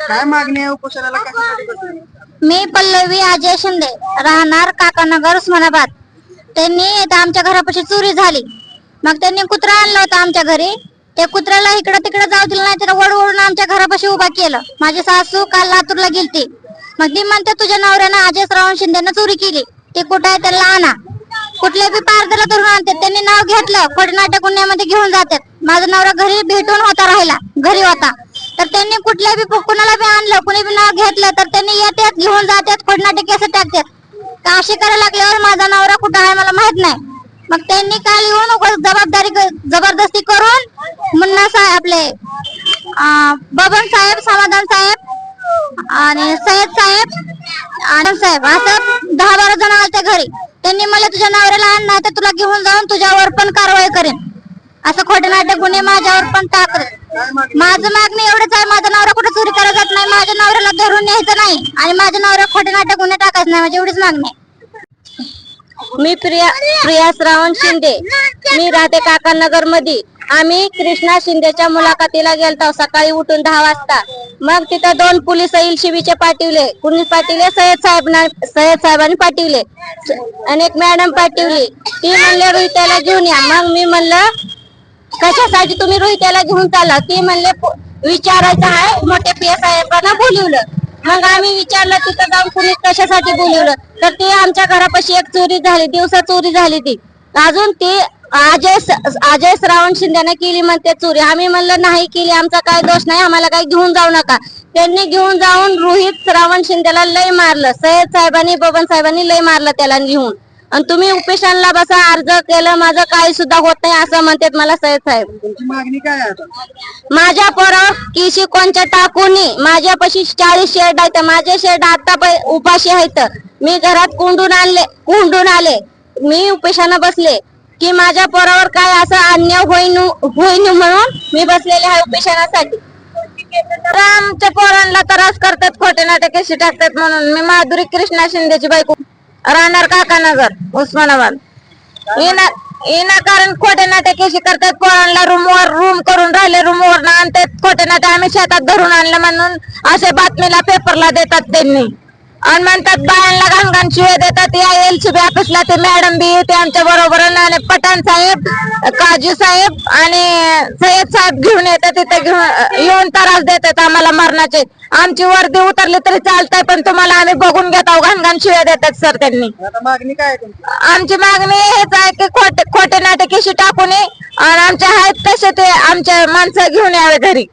काय मागणी आहे उपोषणाला, कशासाठी बसले? मी पल्लवी अजय शिंदे, राहणार काकानगर उस्मानाबाद. त्यांनी आमच्या घरापाशी चोरी झाली. मग त्यांनी कुत्रा आणला होता आमच्या घरी. त्या कुत्र्याला इकडे तिकडे जाऊ दिलं नाही, त्याला वडवडून आमच्या घरापाशी उभा केलं. माझी सासू काल लातूरला गेलती. मग ती म्हणते तुझ्या नवऱ्यानं अजय श्रावण शिंदेनं चोरी केली. ते कुठं आहे त्याला आणा. कुठल्या बी पारदाला धरून आणतात. त्यांनी नाव घेतलं, खोडनाट्य गुन्ह्यामध्ये घेऊन जातात. माझा नवरा घरी भेटून होता, राहिला घरी होता. तर त्यांनी कुठल्या बी कुणाला बी आणलं, कुणी बी नाव घेतलं तर त्यांनी येतात, घेऊन जातात, खोडनाटे केस टाकतात. तर अशी करायला लागल्यावर माझा नवरा कुठं आहे मला माहित नाही. मग त्यांनी काल येऊन जबरदस्ती करून मुन्ना साहेब, आपले बबन साहेब, समाधान साहेब आणि सय्यद साहेब, आनंद साहेब, असं 10-12 जण आलते घरी. त्यांनी मला तुझ्या नवऱ्याला आण, नाही तर तुला घेऊन जाऊन तुझ्यावर पण कारवाई करेन, असं खोटे नाटक गुन्हे माझ्यावर पण टाकले. माझं मागणी एवढंच आहे, माझा नवरा कुठे चोरी करायला जात नाही, माझ्या नवऱ्याला धरून न्यायचं नाही आणि माझ्या नवऱ्या खोटे नाटक गुन्हे टाकायचं नाही, माझी एवढीच मागणी आहे. मी प्रिया श्रावण शिंदे, मी राहते काकानगर मध्ये. आम्ही कृष्णा शिंदेच्या मुलाखतीला गेलतो सकाळी उठून 10 वाजता. मग तिथं 2 पोलीस शिबीचे पाठवले. कुणी पाठवले? सय्यद साहेबांनी पाठवले आणि एक मॅडम पाठवली. ती म्हणले रोहित्याला घेऊन या. मग मी म्हणलं कशासाठी तुम्ही रोहित्याला घेऊन चालला? ती म्हणले विचारायचं आहे, मोठे पीएस साहेबांना बोलवलं. मग आम्ही विचारलं तिथं जाऊन कुणी कशासाठी बोलवलं, तर ते आमच्या घरापाशी एक चोरी झाली, दिवसा चोरी झाली. ती अजून ती अजय श्रावण शिंदेने केली म्हणते चोरी. आम्ही म्हणलं नाही केली, आमचा काय दोष नाही, आम्हाला काही घेऊन जाऊ नका. त्यांनी घेऊन जाऊन रोहित श्रावण शिंदेला लय मारलं. सय्यद साहेबांनी, बबन साहेबांनी लय मारलं त्याला घेऊन. आणि तुम्ही उपेशनला बसा, अर्ज केलं, माझं काही सुद्धा होत नाही असं म्हणतात मला सय्यद साहेब. तुमची मागणी काय आहे? माझ्या पोरावर किशी कोणच्या टाकूनी माझ्यापाशी 40 शेड आहेत. माझे शेड आता उपाशी आहेत. मी घरात कोंडून आले. मी उपेशानं बसले की माझ्या पोरावर काय असं अन्याय होईन म्हणून मी बसलेले आहे उपेशनासाठी. आमच्या पोरांना त्रास करतात, खोटे नाटक केशी टाकतात म्हणून. मी माधुरी कृष्णा शिंदेची बायको, राहणार काकानगर उस्मानाबाद. कारण खोटे नाटक केशी करतात. पोरांना रूम करून राहिले, रूमवर आणतात खोटे नाटक. आम्ही शेतात धरून आणलं म्हणून असे बातमीला पेपरला देतात त्यांनी आणि म्हणतात बायांना घाणघाण शिवाय देतात. या एलसीबी ऑफिसला ते मॅडम बी ते आमच्या बरोबर, पठाण साहेब, काजू साहेब आणि सय्यद साहेब घेऊन येतात. तिथे येऊन त्रास देतात आम्हाला मरणाचे. आमची वर्दी उतरली तरी चालतंय, पण तुम्हाला आम्ही बघून घेत आहोत, घाणघाण शिवाय देतात सर त्यांनी. मागणी काय आहे? आमची मागणी हेच आहे की खोटे नाटक केशी टाकू नये आणि आमच्या आहेत तसे ते आमच्या माणसं घेऊन यावे घरी.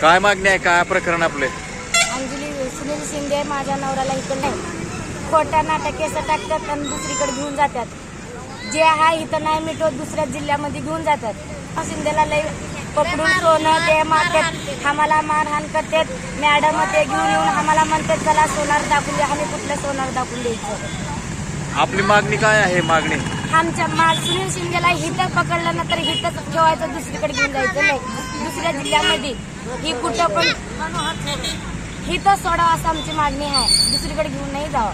काय मागणी आहे? काय प्रकरण आपले? सुनील शिंदे माझ्या नवऱ्याला इथं नाही, खोट्या नाटक केस टाकतात आणि दुसरीकडे घेऊन जातात. जे आहे इथं नाही मिटवत दुसऱ्या जिल्ह्यामध्ये घेऊन जातात. शिंदेला लई पकडून सोनं ते मारतात, आम्हाला मारहाण करतात. मॅडम ते घेऊन येऊन आम्हाला म्हणतात चला सोनार दाखवून द्या. आम्ही कुठलं सोनार दाखवून द्यायचं? आपली मागणी काय आहे? मागणी आमच्या सुनील शिंदेला इथं पकडलं ना तर इथंच ठेवायचं, दुसरीकडे घेऊन जायचं नाही दुसऱ्या जिल्ह्यामध्ये. ही कुठं पण इथं सोडावं असं आमची मागणी आहे, दुसरीकडे घेऊन नाही जावं.